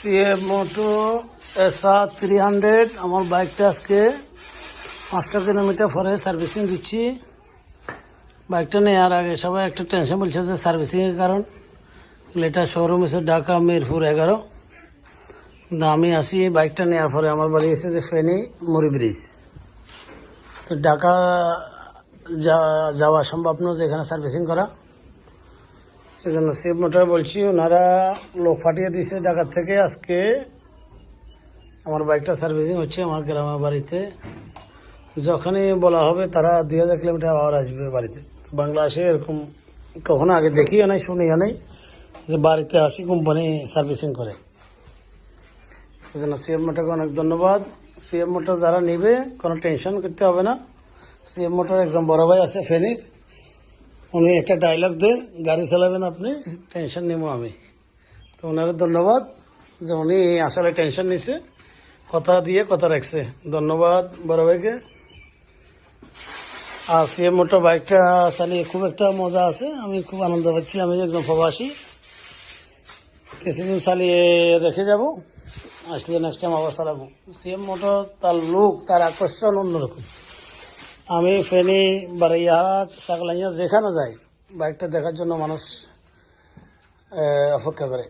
CF মোটো SR 300 আমার বাইকটা আজকে 500 কিলোমিটার পরে সার্ভিসিং দিচ্ছি। বাইকটা নেওয়ার আগে সবাই একটা টেনশন বলছে যে সার্ভিসিংয়ের কারণ। এটা শোরুম এসে ঢাকা মিরপুর 11। কিন্তু আমি আসি বাইকটা নেওয়ার পরে আমার বাড়ি এসে যে ফেনী মুড়ি ব্রিজ। তো ঢাকা যাওয়া সম্ভব নয় যে এখানে সার্ভিসিং করা। এই জন্য সিএফ মোটর বলছি, ওনারা লোক পাঠিয়ে দিয়েছে ঢাকা থেকে। আজকে আমার বাইকটা সার্ভিসিং হচ্ছে আমার গ্রামের বাড়িতে। যখনই বলা হবে তারা 2000 কিলোমিটার আবার আসবে বাড়িতে। বাংলাদেশে এরকম কখনো আগে দেখিও নাই, শুনিও নাই যে বাড়িতে আসি কোম্পানি সার্ভিসিং করে। এই জন্য সিএফ মোটরকে অনেক ধন্যবাদ। সিএফ মোটর যারা নেবে কোনো টেনশন করতে হবে না। সিএফ মোটর একজন বড় ভাই আছে ফেনীর, উনি একটা ডায়লগ দেন, গাড়ি চালাবেন আপনি, টেনশন নেবো আমি। তো ওনার ধন্যবাদ যে উনি আসলে টেনশন নিছে, কথা দিয়ে কথা রাখছে। ধন্যবাদ বড় ভাইকে। আর সিএফ মোটর বাইকটা চালিয়ে খুব একটা মজা আছে, আমি খুব আনন্দ পাচ্ছি। আমি একজন প্রবাসী, কিছুদিন চালিয়ে রেখে যাব, আসলে নেক্সট টাইম আবার চালাবো। সিএফ মোটর তার লুক, তার আকর্ষণ অন্যরকম। আমি ফেনী, বারাইয়াহাট, সাকলাইয়া যেখানে যাই বাইকটা দেখার জন্য মানুষ অপেক্ষা করে।